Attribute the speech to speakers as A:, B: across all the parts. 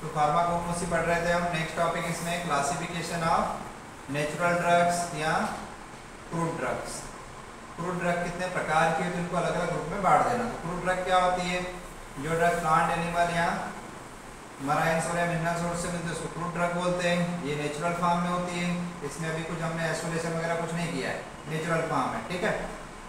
A: तो फार्माकोग्नोसी पढ़ रहे थे हम। नेक्स्ट टॉपिक इसमें क्लासिफिकेशन ऑफ नेचुरल ड्रग्स या क्रूड ड्रग्स। क्रूड ड्रग कितने प्रकार की होती है, उनको अलग अलग ग्रुप में बांट देना। तो क्रूड ड्रग क्या होती है? जो ड्रग प्लांट एनिमल या मराइन सोर्स या मिनरल सोर्स से मिलती है उसको क्रूड ड्रग बोलते हैं। ये नेचुरल फार्म में होती है, इसमें अभी कुछ हमने आइसोलेशन वगैरह कुछ नहीं किया है, नेचुरल फार्म में। ठीक है,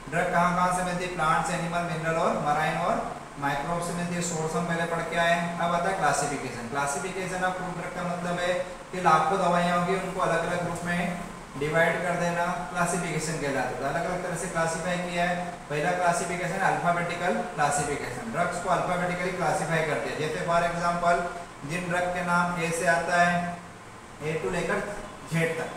A: ड्रग कहाँ कहाँ से मिलती है? प्लांट्स, एनिमल, मिनरल और मराइन और माइक्रोब से मिलती है। सोर्स हम पहले पढ़ के आए हैं। अब आता है classification. Classification of crude drug का मतलब है कि लाखों दवाइयाँ होंगी, उनको अलग अलग ग्रुप में डिवाइड कर देना, क्लासिफिकेशन कहलाता है। अलग अलग तरह से क्लासीफाई किया है। पहला क्लासिफिकेशन अल्फाबेटिकल क्लासिफिकेशन, ड्रग्स को अल्फाबेटिकली क्लासीफाई करते हैं। जैसे फॉर एग्जांपल जिन ड्रग के नाम ए से आता है, ए टू लेकर जेड तक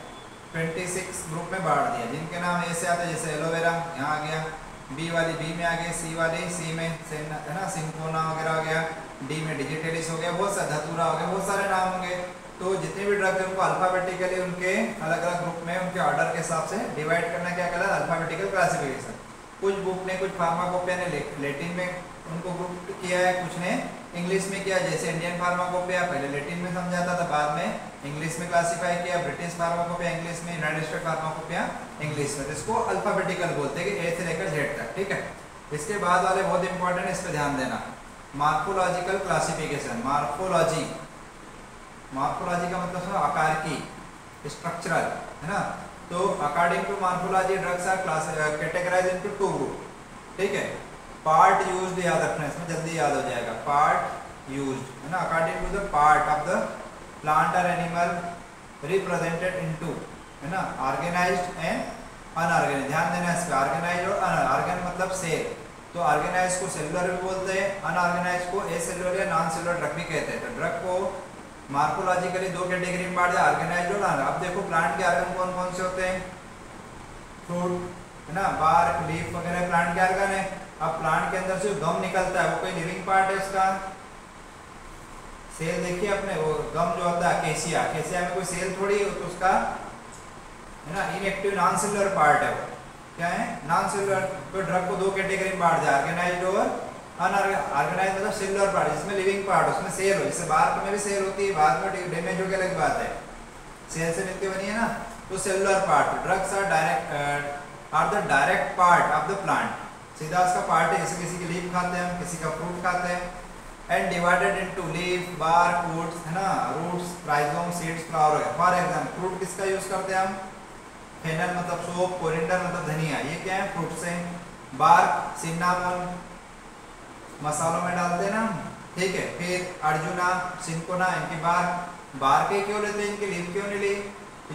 A: 26 ग्रुप में बांट दिया। जिनके नाम ए से आता है, जैसे एलोवेरा यहाँ आ गया, बी वाली बी में आ गई, सी वाली सी में है ना, सिंकोना वगैरह हो गया, डी में डिजिटेलिस हो गया, बहुत सारे धतूरा हो गया, बहुत सारे नाम होंगे। तो जितने भी ड्रग है उनको अल्फाबेटिकली उनके अलग अलग ग्रुप में उनके ऑर्डर के हिसाब से डिवाइड करना क्या कहलाता है? Alphabetical classification. कुछ बुक ने, कुछ फार्माकोपिया ने लैटिन में उनको ग्रुप किया है, कुछ ने इंग्लिश में किया। जैसे इंडियन फार्माकोपिया पहले लैटिन में समझाता था, बाद में इंग्लिश में क्लासीफाई किया। ब्रिटिश फार्माकोपिया इंग्लिश में, यूनाइटेड स्टेट फार्माकोपिया इंग्लिश में। इसको अल्फाबेटिकल बोलते हैं कि ए से लेकर जेड तक। ठीक है, इसके बाद वाले बहुत इंपॉर्टेंट है, इस पर ध्यान देना। Morphological classification. मार्फोलॉजी, मार्फोलॉजी का मतलब आकार की, स्ट्रक्चरल, है ना। तो according to morphology drugs are categorise into two group. ठीक है, पार्ट यूज्ड याद रखना, इसमें जल्दी याद हो जाएगा। पार्ट यूज्ड, है ना, according to the part of the plant और एनिमल रिप्रेजेंटेड इनटू, है ना, ऑर्गेनाइज्ड एंड अनऑर्गेनाइज्ड। ध्यान देना इस पे, ऑर्गेनाइज्ड और अनऑर्गेनाइज्ड मतलब सेल। तो ऑर्गेनाइज्ड को सेलुलर भी बोलते हैं, अनऑर्गेनाइज्ड को एसेलुलर या नॉन सेलुलर ड्रग भी कहते हैं। तो ड्रग को मार्फोलॉजिकली दो कैटेगरी में बांट दिया, ऑर्गेनाइज्ड और अनऑर्गेनाइज्ड। अब देखो प्लांट के ऑर्गन कौन कौन से होते हैं? फ्रूट, है ना, बार्क, लीफ वगैरह प्लांट के ऑर्गन है। अब प्लांट के अंदर से गम निकलता है, वो कोई लिविंग पार्ट है उसका? सेल देखिए अपने, वो गम जो होता है अकेसिया, अकेसिया में कोई सेल थोड़ी है, तो उसका, है ना, इनएक्टिव नॉन सेलुलर पार्ट है। वो क्या है? Non cellular. तो ड्रग को दो कैटेगरी में बांट दिया, ऑर्गेनाइज्ड और अनऑर्गेनाइज्ड। मतलब सेलुलर पार्ट जिसमें लिविंग पार्ट, उसमें सेल हो। जैसे बार्क में भी सेल होती है, बाद में डैमेज हो गया अलग बात है, सेल से मिलती बनी है ना। तो cellular part. Drugs are the direct part of the plant, सीधा उसका पार्ट है। जैसे किसी की लीफ खाते हैं हम, किसी का फ्रूट खाते हैं। And divided into leaf, bark, roots, है ना, रूट्स, राइजोम, सीड्स, फ्लावर वगैरह। फॉर एग्जांपल फ्रूट किसका यूज करते हैं हम? फेनल मतलब सोप, कोरिएंडर मतलब धनिया, ये क्या है? फ्रूट से। बार्क, सिन्नामोन, मसालों में डालते हैं ना। ठीक है, फिर अर्जुना, सिंकोना, इनकी बार्क के क्यों लेते हैं, इनकी लीफ क्यों नहीं ली?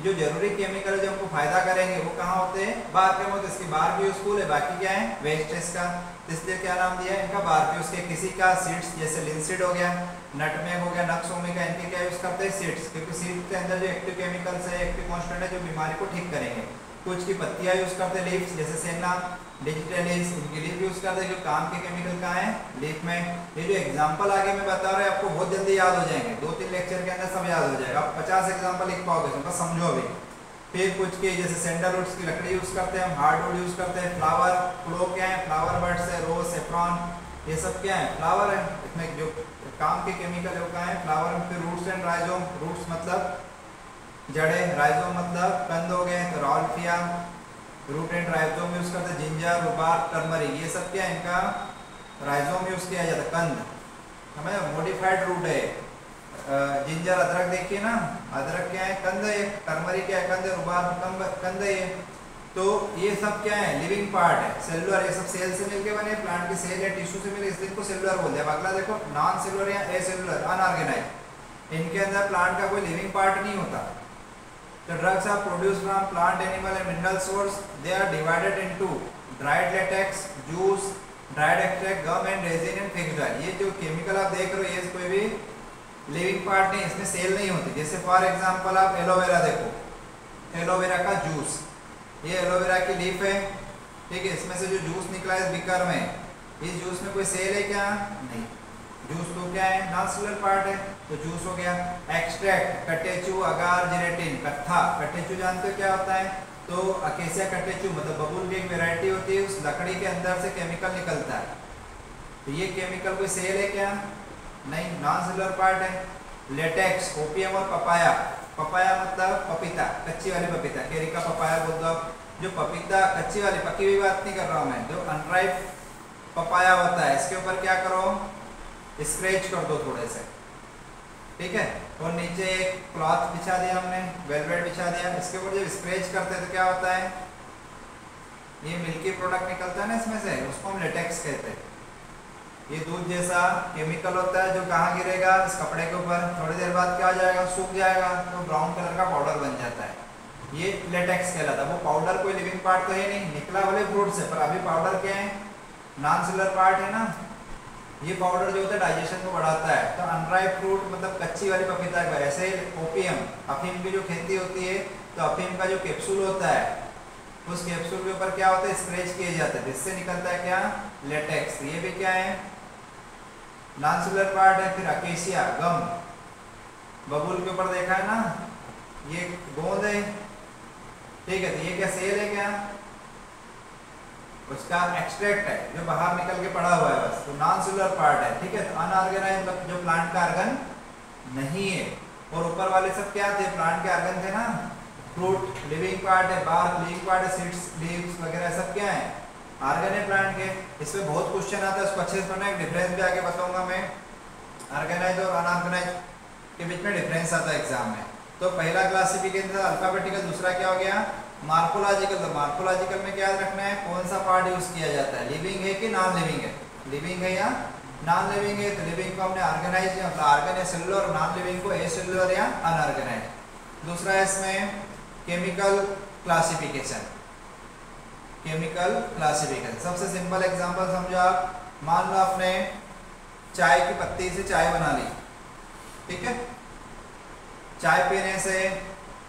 A: जो जरूरी केमिकल जो हमको फायदा करेंगे वो कहाँ होते हैं? बार्क में होते हैं। इसकी बार्क यूजफुल है, बाकी क्या है? वेस्ट है इसका, इसलिए क्या नाम दिया है इनका? बार्क। उसके किसी का सीड्स, जैसे लिंसीड हो गया, नटमेग हो गया, नक्स ओमेगा, इनके क्या यूज करते हैं? सीड्स, क्योंकि सीड के अंदर जो एक्टिव केमिकल्स है, एक्टिव कॉन्स्टेंट है, जो बीमारी को ठीक करेंगे। कुछ की पत्तियां यूज करते हैं, लीव्स, जैसे सेना, डिजिटलिस, इनकी लीफ यूज करते हैं। जो काम के केमिकल कहाँ है? लीफ में। ये जो एग्जांपल आगे मैं बता रहा हूँ आपको बहुत जल्दी याद हो जाएंगे, 2-3 लेक्चर के अंदर सब याद हो जाएगा। आप 50 एग्जांपल लिख पाओगे, बस समझो अभी। फिर कुछ के जैसे सैंडलवुड्स की लकड़ी यूज करते हैं हम, हार्डवुड यूज करते हैं। फ्लावर, फ्लो क्या है? फ्लावर बर्ड्स है, रोज, सेफ्रॉन, ये सब क्या है? फ्लावर है। इसमें जो काम के केमिकल है वो कहाँ है? फ्लावर में। फिर रूट्स एंड राइजोम, रूट्स मतलब जड़े, राइजोम मतलब कंद हो गए। तो राल्फिया, रूट एंड राइजोम यूज करते हैं। जिंजर, रुबाब, टर्मरिक, ये सब क्या है? इनका राइजोम यूज किया जाता है। कंद हमें मोडिफाइड रूट है। जिंजर, अदरक देखिए ना, अदरक क्या है? कंद है। टर्मरिक क्या है? कंद है। रुबाब कंद है। तो ये सब क्या है? लिविंग पार्ट है, सेलुलर। ये सब सेल से मिलके बने, प्लांट की सेल या टिश्यू से मिले, इसलिए इनको सेलुलर बोलते हैं। अगला देखो, नॉन सेलुलर या एसेलुलर, अनऑर्गेनाइज्ड। इनके अंदर प्लांट का कोई लिविंग पार्ट नहीं होता। The drugs are produced from plant, animal and mineral source. They are divided into dried latex, juice, dried extract, gum and resin and fixed oil. ये जो chemical आप देख रहे हो, ये कोई भी लिविंग पार्ट नहीं, इसमें सेल नहीं होती। जैसे फॉर एग्जांपल आप एलोवेरा देखो, एलोवेरा का जूस, ये एलोवेरा की लीफ है। ठीक है, इसमें से जो जूस निकला है बिकर में, इस जूस में कोई सेल है क्या? नहीं। जूस तो क्या है? नॉन सेलुलर पार्ट है, तो जूस हो गया। एक्सट्रैक्ट, कटेचू, अगार, जेलेटिन, कत्था। कटेचू जानते हो क्या होता है? तो अकेसिया कटेचू मतलब बबूल की एक वेराइटी होती है, उस लकड़ी के अंदर से केमिकल निकलता है। तो ये केमिकल कोई सेल है क्या? नहीं, नॉन सेलुलर पार्ट है। लेटेक्स, ओपीएम और पपाया। पपाया मतलब पपीता, कच्ची वाली पपीता, केरी का पपाया बोल दो आप। जो पपीता कच्ची वाली, पकी हुई बात नहीं कर रहा हूँ मैं, जो अनराइप पपाया होता है, इसके ऊपर क्या करो, स्क्रैच कर दो थोड़े से, ठीक है। और नीचे एक क्लॉथ बिछा दिया हमने, वेलवेट बिछा दिया, इसके ऊपर जब स्क्रैच करते हैं तो क्या होता है, ये मिल्की प्रोडक्ट निकलता है ना इसमें से, उसको हम लेटेक्स कहते हैं। ये दूध जैसा केमिकल होता है जो कहाँ गिरेगा, इस कपड़े के ऊपर, थोड़ी देर बाद क्या हो जाएगा, सूख जाएगा, तो ब्राउन कलर का पाउडर बन जाता है, ये लेटेक्स कहलाता है। वो पाउडर कोई लिविंग पार्ट तो है नहीं, निकला वाले फ्रूट से, पर अभी पाउडर क्या है, नॉन सेलुलर पार्ट है ना। ये पाउडर जो होता है डाइजेशन को बढ़ाता है। तो अनराइप फ्रूट मतलब कच्ची वाली पपीता का, ऐसे ओपीएम, अफीम की जो खेती होती है, तो अफीम का जो कैप्सूल होता है, उस कैप्सूल के ऊपर क्या होता है, स्क्रैच किए जाते हैं, जिससे निकलता है क्या, लेटेक्स। ये भी क्या है, नॉन सेलुलर पार्ट है। फिर अकेशिया, गम, बबूल के ऊपर देखा है ना, ये गोंद है, ठीक है। तो ये क्या सेल है, क्या उसका एक्सट्रैक्ट है जो बाहर निकल के पड़ा हुआ है, बस, तो नॉन सेलुलर पार्ट है, ठीक है। तो अनऑर्गेनाइज्ड मतलब जो प्लांट का ऑर्गन नहीं है। और ऊपर वाले सब क्या थे, प्लांट के ऑर्गन थे ना, फ्रूट लिविंग पार्ट है, बार्क लिविंग पार्ट है, सीड्स, लीव्स वगैरह सब क्या है, ऑर्गन है प्लांट के। इसमें बहुत क्वेश्चन आता है, उसको अच्छे से पढ़ना, एक डिफरेंस भी आगे बताऊंगा मैं, ऑर्गेनाइज और अनऑर्गेनाइज के बीच में डिफरेंस आता है एग्जाम में। तो पहला क्लासिफिकेशन अल्फाबेटिकल, दूसरा क्या हो गया, मार्फोलॉजिकल। तो मार्फोलॉजिकल में क्या रखना है, कौन सा पार्ट यूज किया जाता है, लिविंग है कि नॉन लिविंग है, लिविंग है या नॉन लिविंग है। तो लिविंग को हमने ऑर्गेनाइज मतलब ऑर्गन या सेलुलर, नॉन लिविंग को एसेलुलर या अनऑर्गेनाइज। दूसरा है इसमें केमिकल क्लासिफिकेशन, केमिकल क्लासिफिकेशन। सबसे सिंपल एग्जांपल समझो आप, मान लो आपने चाय की पत्ती से चाय बना ली, ठीक है। चाय पीने से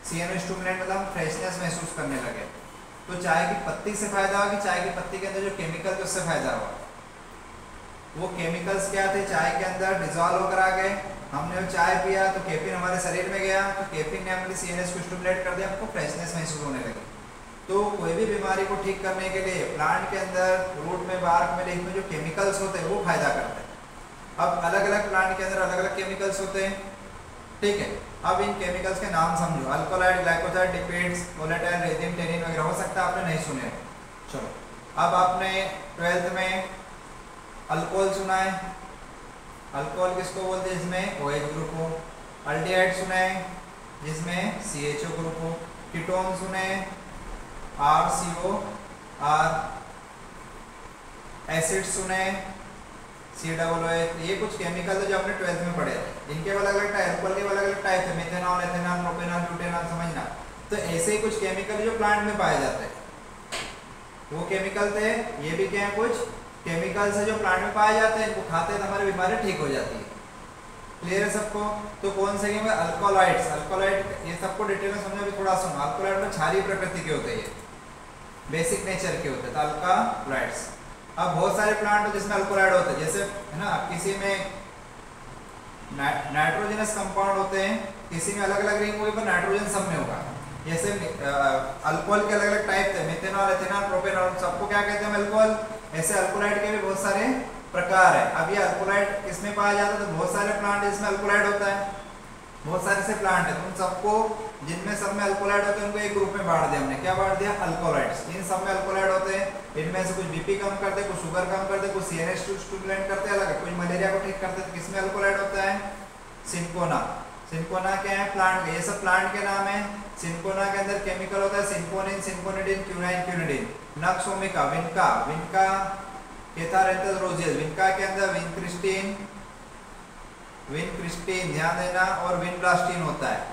A: सीएनओ स्टिमुलेंट मतलब फ्रेशनेस महसूस करने लगे, तो चाय की पत्ती से फायदा होगा कि चाय की पत्ती के अंदर जो केमिकल थे उससे फायदा हुआ। वो केमिकल्स क्या थे, चाय के अंदर डिजॉल्व होकर आ गए, हमने वो चाय पिया तो कैफीन हमारे शरीर में गया, तो कैफीन ने हमारी सीएनएस को स्टिमुलेट कर दिया, हमको फ्रेशनेस महसूस होने लगी। तो कोई भी बीमारी को ठीक करने के लिए प्लांट के अंदर, रूट में, बार्क में, लीफ में जो केमिकल्स होते हैं वो फायदा करते हैं। अब अलग अलग प्लांट के अंदर अलग अलग केमिकल्स होते हैं, ठीक है। अब इन केमिकल्स के नाम समझो, alkaloid, glycoside, lipids, volatile, resin, tannin वगैरह, हो सकता है आपने नहीं सुने। चलो, अब आपने 12th में अल्कोहल सुना है, अल्कोहल किसको बोलते हैं, जिसमें OH ग्रुप हो। अल्डिहाइड सुना है, जिसमें CHO ग्रुप हो। कीटोन सुने, RCOR। एसिड सुने, COOH। ये कुछ केमिकल है जो आपने 12th में पढ़े थे, इनके अलग अलग टाइप, अल्कोहल के अलग अलग टाइप है, मिथेनॉल, एथेनॉल, प्रोपेनॉल, ब्यूटेनॉल, समझना। तो ऐसे ही कुछ केमिकल जो प्लांट में पाए जाते हैं, वो केमिकल थे। ये भी क्या है, कुछ केमिकल्स है जो प्लांट में पाए जाते हैं, इनको खाते हैं तो हमारी बीमारी ठीक हो जाती है। क्लियर है सबको। तो कौन से केमिकल, अल्कोलाइड्स, अल्कोलाइड, ये सबको डिटेल में समझो, भी थोड़ा सुनो। अल्कोलाइड में क्षारीय प्रकृति के होते हैं, बेसिक नेचर के होते हैं, तो अल्कोलाइड्स। अब बहुत सारे प्लांट जिसमें अल्कोलाइड होते हैं, जैसे है ना, किसी में नाइट्रोजनस कंपाउंड होते हैं, किसी में अलग अलग रिंग होगी पर नाइट्रोजन सब में होगा। जैसे अल्कोहल के अलग अलग टाइप थे, मिथेनॉल, एथेनॉल, प्रोपेनॉल, सबको क्या कहते हैं, अल्कोहल। ऐसे अल्कोलाइड के भी बहुत सारे प्रकार है। अब ये अल्कोलाइड किसमें पाया जाता है, तो बहुत सारे प्लांट जिसमें अल्कोलाइड होता है, बहुत सारे से प्लांट है, तो उन सबको, जिनमें सब में अल्कोलाइड होते हैं, उनको एक ग्रुप में बांट दिया हमने। क्या बांट दिया, अल्कोलाइड्स। इन सब में अल्कोलाइड होते हैं, इनमें से कुछ बीपी कम करते हैं, कुछ शुगर कम करते हैं, कुछ सीएनएस स्टिमुलेंट करते हैं, अलग कुछ मलेरिया को ठीक करते हैं। तो किसमें अल्कोलाइड होता है, सिंकोना। सिंकोना क्या है, प्लांट, ये सब प्लांट के नाम है। सिंकोना के अंदर केमिकल होता है सिंकोनिन, सिंकोनिडिन, क्यूनाइन, क्यूनिडिन। नक्स ओमिका, विनका, विनका, केथारेंथस रोजियस, विनका के अंदर विनक्रिस्टीन, विनक्रिस्टीन ध्यान देना, और विनब्लास्टीन होता है,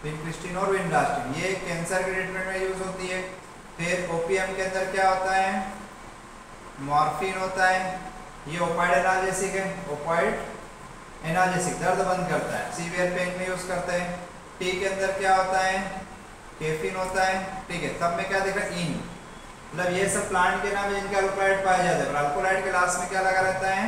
A: विनक्रिस्टीन और विनब्लास्टीन। ये कैंसर के ट्रीटमेंट में यूज होती है। फिर ओपीएम के अंदर क्या होता है, मॉर्फिन होता है, ये ओपाइड एनाल्जेसिक है, ओपाइड एनाल्जेसिक, दर्द बंद करता है, सीवियर पेन में यूज करते हैं। टी के अंदर क्या होता है, कैफीन होता है, ठीक है। सब में क्या देखा, इन, मतलब ये सब प्लांट के नाम है जिनके अल्कोलाइड पाए जाते हैं, पर अल्कोलाइड के लास्ट में क्या लगा रहता है,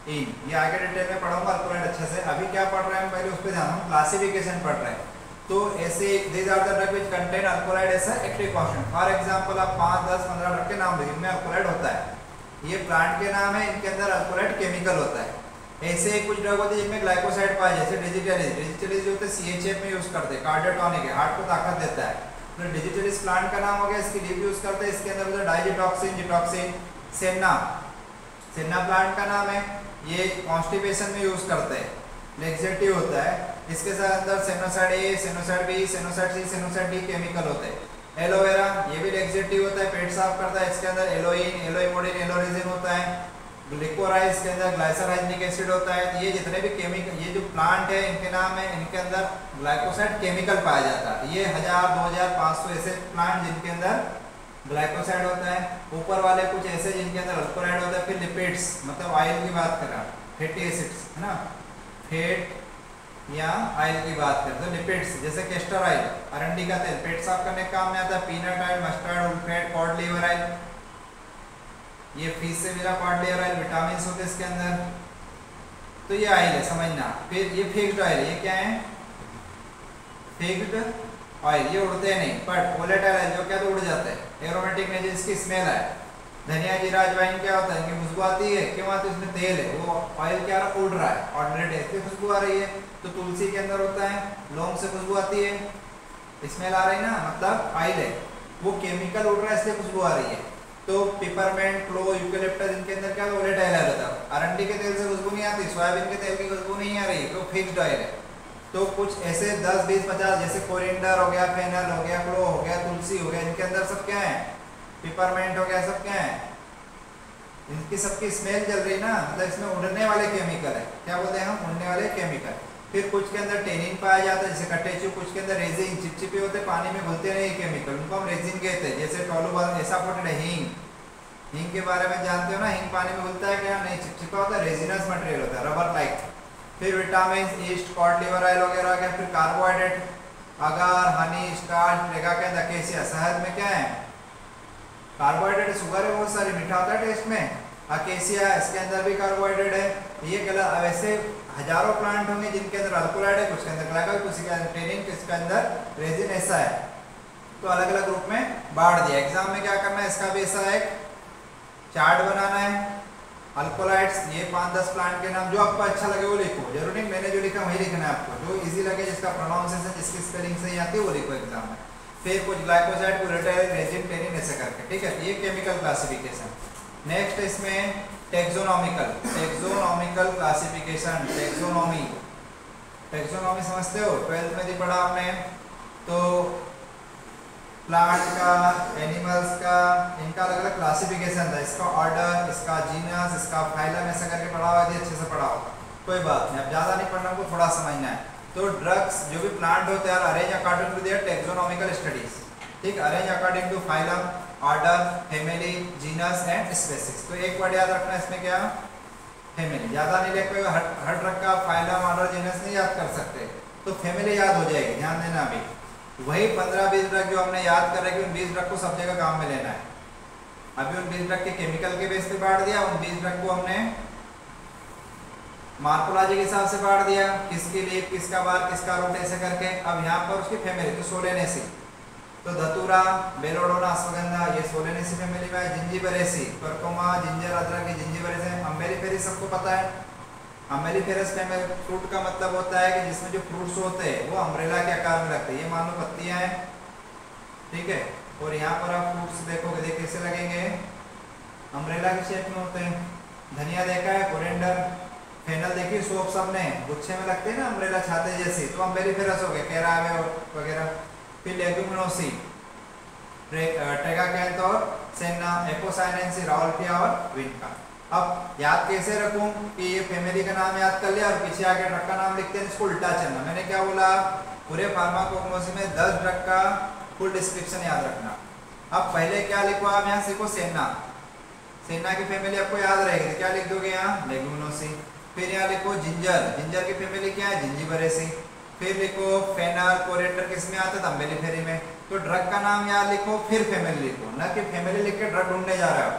A: इन। ये आगे डिटेल में पढ़ाऊंगा अल्कोलाइड अच्छे से। अभी क्या पढ़ रहे हैं, पहले उस पर ध्यान, हम क्लासिफिकेशन पढ़ रहे हैं। तो ऐसे these are the drug which contain alkaloid as active constant. For example आप 5, 10, 15 ड्रग के नाम लिखिए, इनमें अल्कोलाइड होता है। ये प्लांट के नाम है, इनके अंदर अल्कोलाइड केमिकल होता है। ऐसे कुछ ड्रग होते हैं जिनमें ग्लाइकोसाइड पाए, जैसे डिजिटलिस जो होते हैं CHF में यूज करते हैं, कार्डियोटॉनिक है, हार्ट को ताकत देता है। तो डिजिटलिस प्लांट का नाम हो गया, इसकी लीफ यूज करते हैं। इसके अंदर डाइजिटॉक्सिन, जिटॉक्सिन, सेन्ना प्लांट का नाम है, ये कॉन्स्टिपेशन में यूज करते हैं, लेक्सेटिव होता है। इसके साथ अंदर सेनोसाइड A, सेनोसाइड B, सेनोसाइड C, सेनोसाइड D chemical होते हैं। एलोवेरा ये भी लेक्सेटिव होता है, पेट साफ करता है। इसके अंदर एलोइन, एलोइमोडिन, एलोरेजिन होता है। ग्लिकोराइज के अंदर ग्लाइसराइजिक एसिड होता है। ये जितने भी केमिकल, ये जो प्लांट है इनके नाम है, इनके अंदर ग्लाइकोसाइड केमिकल पाया जाता है। ये 1000, 2000, 500 ऐसे प्लांट जिनके अंदर ग्लाइकोसाइड होता है। ऊपर वाले कुछ ऐसे जिनके अंदर अल्कोलाइड होता है। फिर लिपिड्स, मतलब ऑयल की बात कर रहा हूं, फैटी एसिड्स है ना, फेट या ऑयल की बात करें तो लिपिड्स, जैसे कैस्टर ऑयल, अरंडी का तेल पेट साफ करने के काम में आता है। Peanut oil, mustard fat, cod liver oil, ये फिश से मिला कॉड लीवर ऑयल, विटामिन होते हैं इसके अंदर। तो ये ऑयल है, समझना। फिर ये फिक्स्ड ऑयल, ये क्या है, फिक्स्ड ऑयल, ये उड़ते नहीं। बट वोलेटाइल ऑयल जो क्या तो उड़ जाते हैं। एरोमेटिक नेचर, इसकी स्मेल है। धनिया, जीरा, अजवाइन क्या होता है, इनकी खुशबू आती है, क्यों आती है, उसमें तेल है, वो ऑयल क्या रहा, उड़ रहा है, ऑर्डिनरी इसकी खुशबू आ रही है। तो तुलसी के अंदर होता है, लौंग से खुशबू आती है, स्मेल आ रही ना, मतलब ऑयल है, वो केमिकल उड़ रहा है इसलिए खुशबू आ रही है। तो पिपरमेंट, क्लो, यूकेलिप्टस, इनके अंदर क्या वोलेटाइल ऑयल होता है। अरंडी के तेल से खुशबू नहीं आती, सोयाबीन के तेल की खुशबू नहीं आ रही, तो फिक्स्ड ऑयल है। तो कुछ ऐसे 10, 20, 50 जैसे कोरिएंडर हो गया, फेनल हो गया, क्लो हो गया, तुलसी हो गया, इनके अंदर सब क्या है, पिपरमेंट हो गया, सब क्या है, इनकी सबकी स्मेल चल रही ना, मतलब इसमें उड़ने वाले केमिकल है। क्या बोलते हैं हम, उड़ने वाले केमिकल। फिर कुछ के अंदर टेनिन पाया जाता है, जैसे कटेचू। कुछ के अंदर रेजिन, चिपचिपे होते, पानी में घुलते नहीं केमिकल, उनको हम रेजिन कहते हैं। जैसे टोलूबाल, एसाफोटिड, हींग के बारे में जानते हो ना, हींग पानी में घुलता है क्या, नहीं, चिपचिपा होता है, रेजिनस मटेरियल होता है, रबर लाइक। फिर vitamin, yeast, cod liver oil वगैरह का। फिर carbohydrate, agar, honey, starch, tragacanth, acacia. शहद में क्या है, कार्बोहाइड्रेट, शुगर है बहुत सारी, मीठा होता है टेस्ट में। अकेसिया, इसके अंदर भी कार्बोहाइड्रेट है। ये गलत, वैसे हजारों प्लांट होंगे जिनके अंदर अल्कोलाइड है, कुछ के अंदर ग्लाइकोल, कुछ के अंदर टेनिन, कुछ के अंदर रेजिन, ऐसा है। तो अलग अलग ग्रुप में बांट दिया। एग्जाम में क्या करना है, इसका भी ऐसा एक चार्ट बनाना है। अल्कोलाइड्स, ये 5-10 प्लांट के नाम, जो आपको अच्छा लगे वो लिखो, जरूरी नहीं मैंने जो लिखा वही लिखना है आपको, जो इजी लगे, जिसका प्रोनाउंसिएशन, जिसकी स्पेलिंग सही आती है वो लिखो एग्जाम में। फिर कुछ ग्लाइकोसाइड, वोलेटाइल, रेजिन, टेनिन, ऐसे करके, ठीक है। ये केमिकल क्लासिफिकेशन। नेक्स्ट इसमें टेक्सोनॉमिकल क्लासिफिकेशन। टेक्सोनॉमी समझते हो, 12th में भी पढ़ा हमने। तो प्लांट का, एनिमल्स का, इनका अलग अलग क्लासिफिकेशन था, इसका ऑर्डर, इसका जीनस, इसका फाइलम, ऐसा करके पढ़ा हुआ है, अच्छे से पढ़ा हो, कोई बात नहीं, अब ज़्यादा नहीं पढ़ना, हमको थोड़ा समझना है। तो ड्रग्स जो भी प्लांट होते हैं, arrange according to their taxonomical studies, ठीक, arrange according to phylum, order, family, genus and species. तो एक वर्ड याद रखना इसमें, क्या, फैमिली। ज़्यादा नहीं लिख पाएगा, हर ड्रग का फाइलम, ऑर्डर, जीनस नहीं याद कर सकते, तो फैमिली याद हो जाएगी, ध्यान देना। अभी वही 15-20 ड्रग जो हमने याद कर रहे हैं, उन 20 ड्रग को सब जगह काम में लेना है। अभी उन 20 ड्रग के केमिकल के बेस पे बांट दिया, उन 20 ड्रग को हमने मार्कोलॉजी के हिसाब से बांट दिया, किसकी लीफ, किसका बार, किसका रूट, ऐसे करके। अब यहाँ पर उसकी फैमिली, तो सोलेनेसी, तो धतूरा, बेलोडोना, अश्वगंधा, ये सोलेनेसी फैमिली में है। जिंजीबरेसी, कर्कुमा, जिंजर, अदरक, जिंजीबरेसी, अम्बेलिफेरस सबको पता है। अम्बेलिफेरस फ्रूट का मतलब होता है कि जिसमें जो फ्रूट्स होते हैं वो अम्ब्रेला के आकार में लगते हैं। ये मान लो पत्तियां हैं, ठीक है, और यहाँ पर आप फ्रूट्स देखोगे, देख कैसे लगेंगे, अम्ब्रेला के शेप में होते हैं। धनिया देखा है, कोरिएंडर, फेनल देखिए, सोप सबने गुच्छे में लगते हैं ना, अम्ब्रेला छाते जैसे, तो अम्बेलिफेरस हो गए, कैरावे वगैरह। फिर लेग्यूमिनोसी, ट्रेगाकैंथ और सेन्ना, एपोसाइनेंसी, राउल्फिया और विनका। अब याद कैसे रखूं कि ये फैमिली का नाम याद कर लिया और पीछे आके ड्रग का नाम लिखते हैं, इसको उल्टा चलना। मैंने क्या बोला, पूरे फार्माकोग्नोसी में 10 ड्रग का फुल डिस्क्रिप्शन याद रखना। अब पहले क्या लिखो, आप यहाँ सीखो सेना की फैमिली आपको याद रहेगी, क्या लिख दोगे यहाँ, लेग्यूमिनोसी। फिर यहाँ लिखो जिंजर की फैमिली क्या है, जिंजीबरेसी। फिर लिखो फेनल, कोरिएंडर किस में आता है, अम्बेलिफेरी में। तो ड्रग का नाम याद लिखो, फिर फैमिली लिखो, ना कि फैमिली लिख के ड्रग ढूंढने जा रहे हो।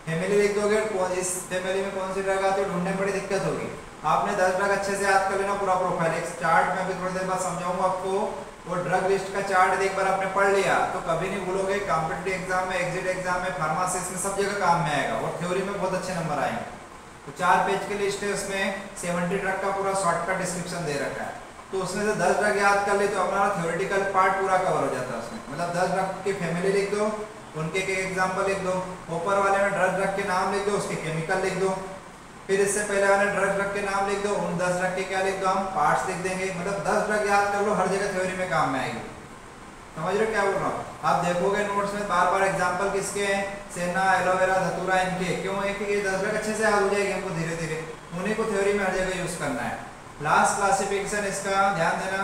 A: फैमिली लिख दोगे, इस फैमिली में कौन सी ड्रग आती है, ढूंढने में बड़ी दिक्कत होगी। आपने 10 ड्रग अच्छे से याद कर लेना, पूरा प्रोफाइल एक चार्ट में अभी थोड़ी देर बाद समझाऊंगा आपको। वो ड्रग लिस्ट का चार्ट एक बार आपने पढ़ लिया तो कभी नहीं भूलोगे। कॉम्पिटिटिव एग्जाम में, एग्जिट एग्जाम में, फार्मासिस्ट में, सब जगह काम में आएगा और थ्योरी में बहुत अच्छे नंबर आएंगे। तो 4 पेज की लिस्ट है, उसमें 70 ड्रग का पूरा शॉर्टकट डिस्क्रिप्शन दे रखा है। तो उसमें से 10 ड्रग याद कर ले तो हमारा थ्योरेटिकल पार्ट पूरा कवर हो जाता है उसमें। मतलब 10 ड्रग की फैमिली लिख दो, उनके के एग्जांपल लिख दो, ऊपर वाले में ड्रग के नाम लिख दो, उसके केमिकल लिख दो, फिर इससे पहले वाले ड्रग के नाम लिख दो, उन 10 ड्रग के क्या लिख दो, हम पार्ट्स लिख देंगे। मतलब 10 ड्रग याद कर लो, हर जगह थ्योरी में काम में आएगी। समझ रहे हो क्या बोल रहा हूँ? आप देखोगे नोट्स में बार बार एग्जांपल किसके हैं, सेना, एलोवेरा, धतूरा, इनके। क्यों है कि ये 10 ड्रग अच्छे से याद हो जाएगी हमको धीरे धीरे, उन्हीं को थ्योरी में हर जगह यूज करना है। लास्ट क्लासिफिकेशन इसका ध्यान देना,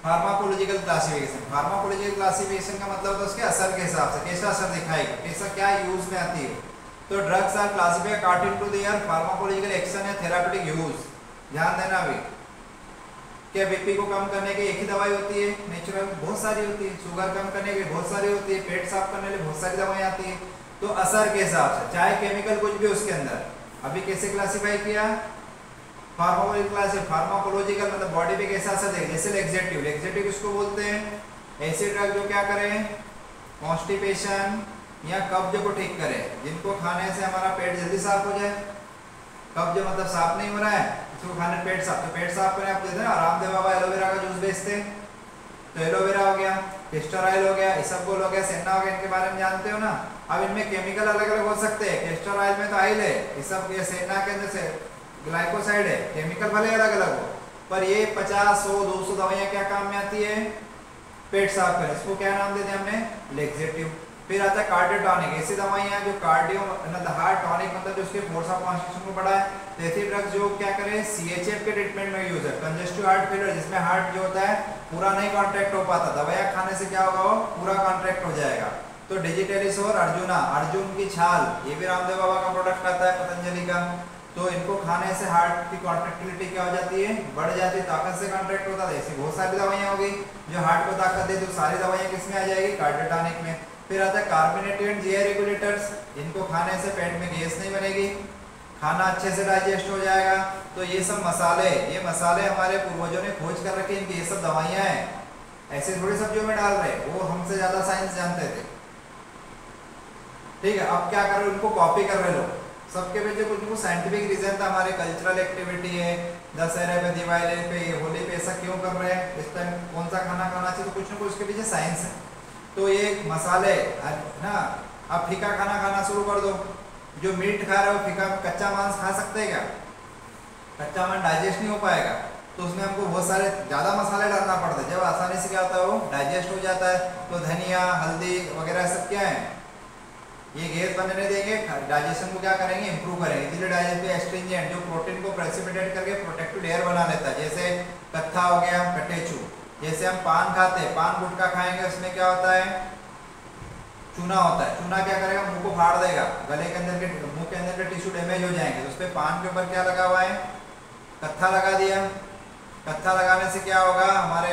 A: फार्माकोलॉजिकल क्लासिफिकेशन। फार्माकोलॉजिकल क्लासिफिकेशन का मतलब होता है उसके असर के हिसाब से, कैसा असर दिखाएगा, कैसा क्या यूज में आती है। तो drugs are classified according to their pharmacological action या थेराप्यूटिक यूज। ध्यान देना अभी, क्या बीपी को कम करने की एक ही दवाई होती है? नेचुरल बहुत सारी होती है। शुगर कम करने के लिए बहुत सारी होती है। पेट साफ करने के लिए बहुत सारी दवाएं आती है। तो असर के हिसाब से, चाहे केमिकल कुछ भी उसके अंदर। अभी कैसे क्लासिफाई किया? फार्माकोलॉजिकल मतलब बॉडी पे कैसा असर देगा। जैसे लेक्सेटिव, लेक्सेटिव किसको बोलते हैं? ऐसे ड्रग जो क्या करें, कॉन्स्टिपेशन या कब्ज को ठीक करे, जिनको खाने से हमारा पेट जल्दी साफ हो जाए। कब्ज मतलब साफ नहीं हो रहा है, इसको खाने पेट साफ, तो पेट साफ करें। आप देते हैं रामदेव बाबा एलोवेरा का जूस बेचते हैं, तो एलोवेरा हो गया, कैस्टर ऑयल हो गया, इसबगोल हो गया, सेना हो गया, इनके बारे में जानते हो ना। अब इनमें केमिकल अलग अलग हो सकते हैं। कैस्टर ऑयल में तो ऑयल है, इसब ये सेना के अंदर से ग्लाइकोसाइड है, केमिकल भले अलग अलग हो, पर ये 50, 100, 200 दवाइयाँ क्या काम में आती है? पेट साफ करें। इसको क्या नाम देते हैं हमने? लेक्सेटिव। फिर आता है कार्डियोटॉनिक, ऐसी दवाइयाँ जो कार्डियो मतलब हार्ट टॉनिक मतलब जो उसके फोर्स ऑफ कॉन्स्टिट्यूशन को बढ़ाए। तो ऐसी ड्रग्स जो क्या करें, सीएचएफ के ट्रीटमेंट में यूज है। कंजेस्टिव हार्ट फेलियर, जिसमें हार्ट जो होता है पूरा नहीं कॉन्ट्रैक्ट हो पाता, दवाइयाँ खाने से क्या होगा, वो पूरा कॉन्ट्रैक्ट हो जाएगा। तो डिजिटेलिस और अर्जुना, अर्जुन की छाल, ये भी रामदेव बाबा का प्रोडक्ट आता है, पतंजलि का। तो इनको खाने से हार्ट की कॉन्ट्रैक्टिलिटी क्या हो जाती है, बढ़ जाती है, ताकत से कॉन्ट्रैक्ट होता है। ऐसी बहुत सारी दवाइयाँ होगी जो हार्ट को ताकत देती है, सारी दवाइयाँ किसमें आ जाएगी? कार्डियोटॉनिक में। फिर आता है कार्बोनेटेड जीआई रेगुलेटर्स, इनको खाने से पेट में गैस नहीं बनेगी, खाना अच्छे से डाइजेस्ट हो जाएगा। तो ये सब मसाले, ये मसाले हमारे पूर्वजों ने खोज कर रखे, इनकी ये सब दवाइयाँ हैं, ऐसे थोड़ी सब्जियों में डाल रहे, वो हमसे ज्यादा साइंस जानते थे। ठीक है, अब क्या कर रहे हो, उनको कॉपी कर रहे लोग। सबके पीछे कुछ साइंटिफिक रीजन था, हमारे कल्चरल एक्टिविटी है, दशहरे पे, दिवाली पे, होली पे ऐसा क्यों कर रहे हैं, इस टाइम कौन सा खाना खाना चाहिए, तो कुछ ना कुछ उसके पीछे साइंस है। तो ये मसाले ना, आप फीका खाना खाना शुरू कर दो। जो मीट खा रहे हो फीका, कच्चा मांस खा सकते हैं क्या? कच्चा मांस डाइजेस्ट नहीं हो पाएगा, तो उसमें हमको बहुत सारे ज़्यादा मसाले डालना पड़ता है। जब आसानी से क्या होता है, वो डाइजेस्ट हो जाता है। तो धनिया, हल्दी वगैरह सब क्या है, ये गैस बनने नहीं देंगे, डाइजेशन को क्या करेंगे, इंप्रूव करेंगे। इसलिए डाइजेस्ट एस्ट्रिंजेंट जो प्रोटीन को प्रेसिपिटेट करके प्रोटेक्टिव लेयर बना लेता है। जैसे कत्था हो गया, कटेचू। जैसे हम पान खाते हैं, पान गुटखा खाएंगे, उसमें क्या होता है, चूना होता है। चूना क्या करेगा, मुंह को फाड़ देगा, गले के अंदर के, मुंह के अंदर के टिश्यू डैमेज हो जाएंगे। तो उस पर पान के ऊपर क्या लगा हुआ है, कत्था लगा दिया। कत्था लगाने से क्या होगा, हमारे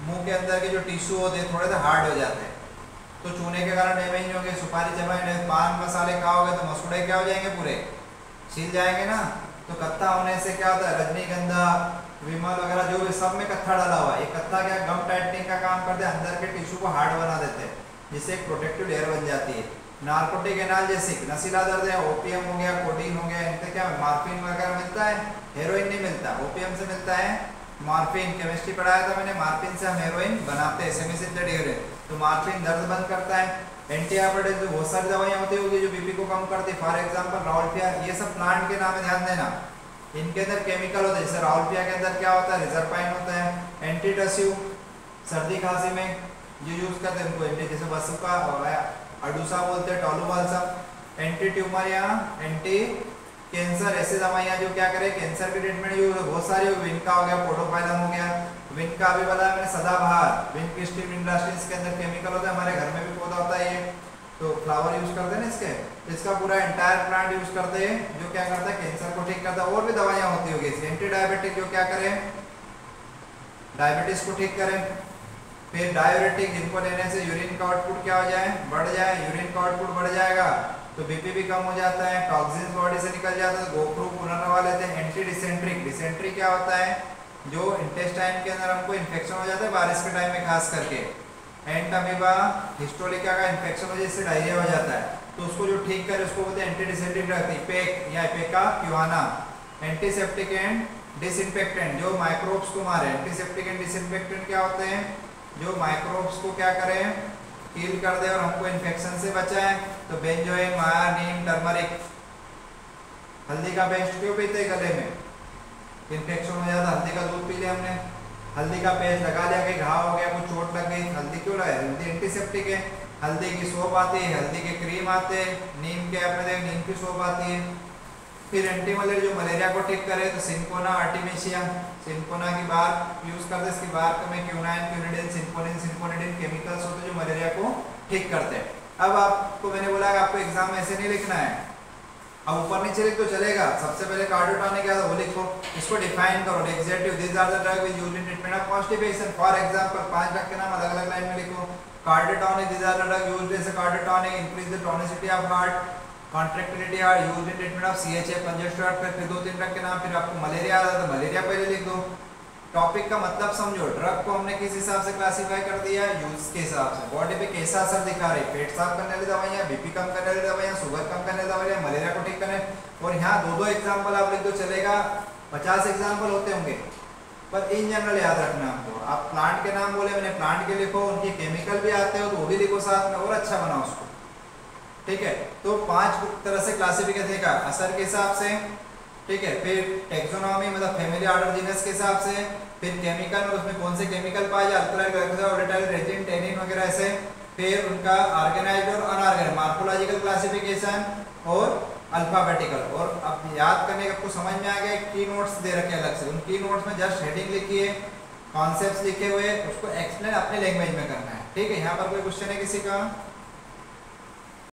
A: मुंह के अंदर के जो टिश्यू होते हैं थोड़े से हार्ड हो जाते हैं, तो चूने के कारण डैमेज नहीं होंगे। सुपारी चबाएंगे, पान मसाले खाओगे तो मसूड़े क्या हो जाएंगे, पूरे सील जाएंगे ना। तो कत्था होने से क्या होता है, रजनीगंधा, विमल वगैरह जो भी सब में कत्था डाला हुआ है। ये कत्था क्या गम टाइटनिंग का काम करते हैं, अंदर के टिश्यू को हार्ड बना देते हैं, जिससे एक प्रोटेक्टिव लेयर बन जाती है। नार्कोटिक एनाल्जेसिक, नशीला दर्द है, ओपियम हो गया, कोडीन हो गया, इनसे क्या मॉर्फिन वगैरह मिलता है, हेरोइन नहीं मिलता, ओपियम से मिलता है मॉर्फिन। केमिस्ट्री पढ़ाया था मैंने, मॉर्फिन से हम हेरोइन बनाते हैं, सेमीसिंथेटिक हेरोइन। तो मॉर्फिन दर्द बंद करता है। एंटीबायोटिक जो बहुत सारी दवाइयाँ होती होगी जो बीपी को कम करती है, फॉर एग्जांपल राउल्फिया, ये सब प्लांट के नाम ध्यान देना, इनके अंदर केमिकल होते हैं। जैसे राउल्फिया के अंदर क्या होता है, रिजर्पाइन होता है। एंटीटसिव, सर्दी खांसी में जो यूज करते हैं उनको एंटी, जैसे बसुका अडूसा बोलते हैं, टोलुबाल्सम। एंटी ट्यूमर या एंटी कैंसर, ऐसी दवाइयाँ जो क्या करें, कैंसर के ट्रीटमेंट यूज बहुत सारी हो। विनका हो गया, पोडोफाइलम हो गया। विनका अभी वाला मैंने सदाबहार, विनकिस्टिन, विंडास्टिन, इसके अंदर केमिकल होता है, हमारे घर में भी पौधा होता है ये, तो फ्लावर यूज करते हैं ना इसके, इसका पूरा एंटायर प्लांट यूज करते हैं, जो क्या करता है, कैंसर को ठीक करता है। और भी दवाइयाँ होती होगी। एंटी डायबिटिक जो क्या करें, डायबिटीज को ठीक करें। फिर डायूरेटिक, जिनको लेने से यूरिन का आउटपुट क्या हो जाए, बढ़ जाए, यूरिन का आउटपुट बढ़ जाएगा तो बीपी भी कम हो जाता है, टॉक्सिन्स बॉडी से निकल जाता है, गोप्रू पुनर्नवा लेते हैं। एंटी डिसेंट्रिक, डिसेंट्री क्या होता है, जो इंटेस्टाइन के अंदर हमको इन्फेक्शन हो जाता है बारिश के टाइम में खास करके। एंट अमीबा हिस्टोलिका का इन्फेक्शन हो जाए, इससे डायरिया हो जाता है। तो उसको जो ठीक करे उसको बोलते हैं एंटीडिसेप्टिक ड्रग, इपेक या इपेका क्यूहाना। एंटीसेप्टिक एंड डिसइंफेक्टेंट, जो माइक्रोब्स को मारे। एंटीसेप्टिक एंड डिसइंफेक्टेंट क्या होते हैं? जो माइक्रोब्स को क्या करें, किल कर दे और हमको इन्फेक्शन से बचाएं। तो बेंजोइन, माया, नीम, टर्मरिक। हल्दी का पेस्ट क्यों पीते गले में? इन्फेक्शन हो जाता, हल्दी का दूध पी लिया हमने, हल्दी का पेस्ट लगा लिया, कहीं घाव हो गया, कुछ चोट लग गई, हल्दी क्यों लगाए? हल्दी एंटीसेप्टिक है। हल्दी की सोप आती है, हल्दी के क्रीम आते हैं, नीम के आपने देख नीम की सोप आती है। फिर एंटी मलेरिया, जो मलेरिया को ठीक करे तो सिंकोना, आर्टिमिशिया। सिंकोना की बार यूज करते हैं, इसकी बार में क्यूनाइन, क्यूनिडिन, सिंकोनिन, सिंकोनिडिन केमिकल्स होते हैं जो मलेरिया को ठीक करते हैं। अब आपको मैंने बोला कि आपको एग्जाम में ऐसे नहीं लिखना है, अब ऊपर नीचे लिख तो चलेगा। सबसे पहले कार्डोटॉनिक क्या था वो लिखो, इसको डिफाइन करो। Laxative, this are the drug used in treatment of constipation. For example 5 drug के नाम अलग अलग लाइन में लिखो। Cardiotonic, this are the drug used as a cardiotonic, increase the tonicity of heart, contractility heart, used in treatment of CHA, congested heart. फिर 2-3 drug के नाम, फिर आपको मलेरिया आ रहा था, मलेरिया पहले लिख दो। टॉपिक का मतलब समझो, ड्रग को हमने किस हिसाब से क्लासिफाई कर दिया, यूज के हिसाब से। बॉडी पे कैसा असर दिखा रही, पेट साफ करने वाली दवाइयां, बीपी कम करने वाली दवाइयां, शुगर कम करने वाली दवाइयां, मलेरिया को ठीक करने। और यहाँ 2-2 एग्जाम्पल आप लिख दो चलेगा, 50 एग्जाम्पल होते होंगे, पर इन जनरल याद रखना आपको। आप प्लांट के नाम बोले, मैंने प्लांट के लिखो, उनके केमिकल भी आते हो तो वो भी लिखो साथ में, और अच्छा बनाओ उसको, ठीक है। तो 5 तरह से क्लासिफिकेशन का, असर के हिसाब से, ठीक है। फिर टेक्सोनॉमी मतलब फैमिली ऑर्डर जीनस के हिसाब से। फिर केमिकल में उसमें कौन से केमिकल पाए जाए, अल्कलाइन, वोलेटाइल, रेजिन, टेनिन वगैरह से। फिर उनका ऑर्गेनाइज्ड और अनऑर्गेनाइज्ड, मॉर्फोलॉजिकल क्लासिफिकेशन और अल्फाबेटिकल। और अब याद करने का आपको समझ में आ गया, की नोट्स दे रखे अलग से, उन की नोट्स में जस्ट हेडिंग लिखी है, कॉन्सेप्ट्स लिखे हुए, उसको एक्सप्लेन अपने लैंग्वेज में करना है, ठीक है। यहाँ पर कोई क्वेश्चन है किसी का?